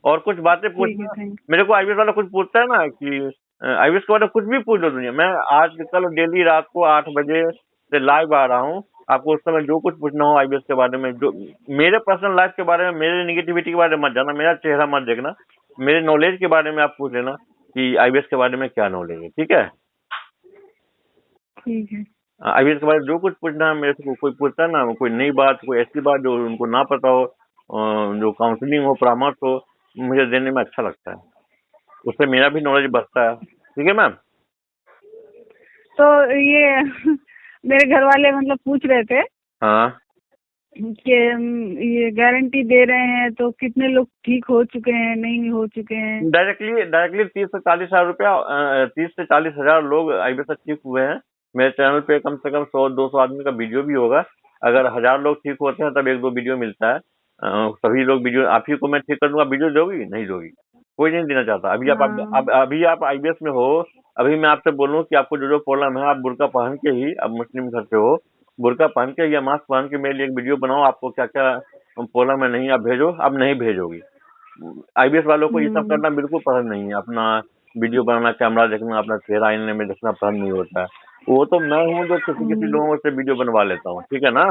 और कुछ बातें ठीक है। पूछना, थैंक मेरे को आईबीएस वाला कुछ पूछता है ना कि आईबीएस के बारे में कुछ भी पूछ लो दुनिया, मैं आज कल डेली रात को 8 बजे से लाइव आ रहा हूँ। आपको उस समय जो कुछ पूछना हो आईबीएस के बारे में, जो मेरे पर्सनल लाइफ के बारे में, मेरे निगेटिविटी के बारे में मत जाना, मेरा चेहरा मत देखना, मेरे नॉलेज के बारे में आप पूछ लेना। कि आईबीएस के बारे में क्या नॉलेज है, ठीक है। ठीक है। आईबीएस के बारे में जो कुछ पूछना है मेरे से, कोई पूछता है ना, कोई नई बात, कोई ऐसी बात जो उनको ना पता हो, जो काउंसलिंग हो, परामर्श हो, मुझे देने में अच्छा लगता है, उससे मेरा भी नॉलेज बढ़ता है, ठीक है मैम। तो ये मेरे घर वाले मतलब पूछ रहे थे हाँ, कि ये गारंटी दे रहे हैं तो कितने लोग ठीक हो चुके हैं, नहीं हो चुके हैं? डायरेक्टली 30 से 40 हजार लोग आईबीएस से ठीक हुए हैं। मेरे चैनल पे कम से कम 100-200 आदमी का वीडियो भी होगा। अगर 1000 लोग ठीक होते हैं तब 1-2 वीडियो मिलता है। सभी लोग वीडियो, आप ही को मैं ठीक कर दूंगा, वीडियो दोगी? नहीं दोगी, कोई नहीं देना चाहता। अभी आप आईबीएस में हो, अभी मैं आपसे बोलूं कि आपको जो प्रॉब्लम है, आप बुर्का पहन के ही, अब मुस्लिम घर से हो, बुर्का पहन के या मास्क पहन के मेरे लिए एक वीडियो बनाओ, आपको क्या क्या प्रॉब्लम है, नहीं आप भेजो, अब नहीं भेजोगी। आईबीएस वालों को ये सब करना बिल्कुल पसंद नहीं है। अपना वीडियो बनाना, कैमरा देखना, अपना चेहरा आईने में देखना पसंद नहीं होता है। वो तो मैं हूँ जो किसी लोगों से वीडियो बनवा लेता हूँ, ठीक है ना।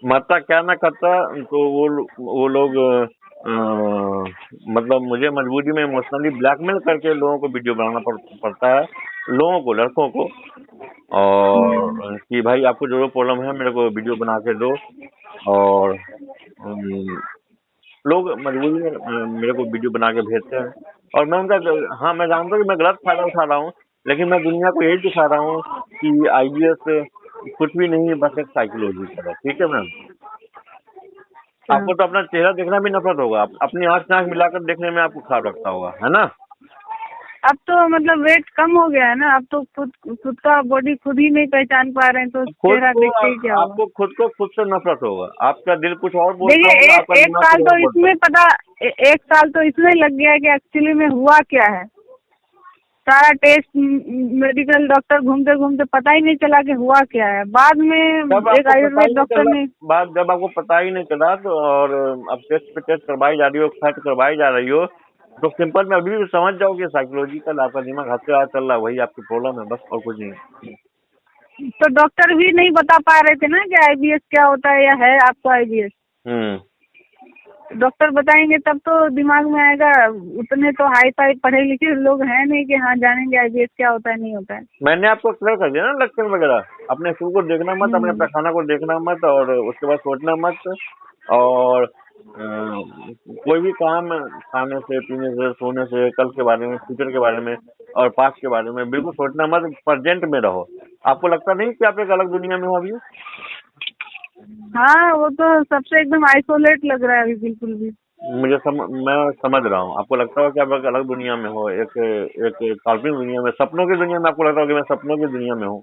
मरता क्या ना करता, तो वो लोग मतलब मुझे मजबूरी में इमोशनली ब्लैकमेल करके लोगों को वीडियो बनाना पड़ता है, लोगों को, लड़कों को, और कि भाई आपको जो प्रॉब्लम है मेरे को वीडियो बना के दो। और लोग मजबूरी में मेरे को वीडियो बना के भेजते हैं, और मैं उनका, हाँ मैं जानता हूँ कि मैं गलत फायदा उठा रहा हूँ, लेकिन मैं दुनिया को यही दिखा रहा हूँ कि आईबीएस कुछ भी नहीं, बस एक साइकोलॉजी है, ठीक है मैम। आपको तो अपना चेहरा देखना भी नफरत होगा, अपनी आँख नाक मिलाकर देखने में आपको खराब लगता होगा, है ना। अब तो मतलब वेट कम हो गया है ना, अब तो खुद का बॉडी खुद ही नहीं पहचान पा रहे हैं, तो चेहरा देख के ही क्या होगा? आपको खुद को खुद से नफरत होगा, आपका दिल कुछ और बोलता देखिए, होगा, आपका एक दिमाग साल कुछ तो और बोलता इसमें पता, एक साल तो इसमें लग गया कि एक्चुअली में हुआ क्या है। सारा टेस्ट मेडिकल डॉक्टर घूमते घूमते पता ही नहीं चला कि हुआ क्या है। बाद में एक आयुर्वेद डॉक्टर ने, जब आपको पता ही नहीं चला, तो और अब टेस्ट पे टेस्ट करवाई जा रही हो, खर्च करवाई जा रही हो, तो सिंपल में अभी भी समझ जाओ कि साइकोलॉजिकल आपका दिमाग हाथ से हाथ चल रहा है, वही आपकी प्रॉब्लम है, बस और कुछ नहीं। तो डॉक्टर भी नहीं बता पा रहे थे ना कि आईबीएस क्या होता है या है आपको आईबीएस। डॉक्टर बताएंगे तब तो दिमाग में आएगा। उतने तो हाई फाई पढ़े लिखे लोग हैं नहीं कि हाँ जानेंगे आईबीएस क्या होता है, नहीं होता है। मैंने आपको क्लियर कर दिया ना लक्षण वगैरह। अपने शुरू को देखना मत, अपने पैखाना को देखना मत, और उसके बाद सोचना मत। और कोई भी काम खाने से, पीने से, सोने से, कल के बारे में, फ्यूचर के बारे में और पास्ट के बारे में बिल्कुल सोचना मत, प्रेजेंट में रहो। आपको लगता नहीं कि आप एक अलग दुनिया में हो अभी? हाँ, वो तो सबसे एकदम आइसोलेट लग रहा है अभी, बिल्कुल भी। मैं समझ रहा हूँ। आपको लगता हो कि आप एक अलग दुनिया में हो, एक काल्पनिक दुनिया में, सपनों की दुनिया में। आपको लगता हो कि मैं सपनों की दुनिया में हूँ।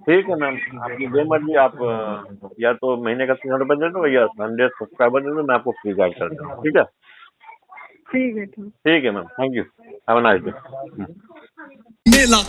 ठीक है मैम, आपकी जो मर्जी। आप या तो महीने का 300 रुपये दे दो, या 100 सब्सक्राइबर दे दो, मैं आपको फ्री गाइड कर दूँ, ठीक है। ठीक है। ठीक है ma'am, thank you, have a nice day. Mela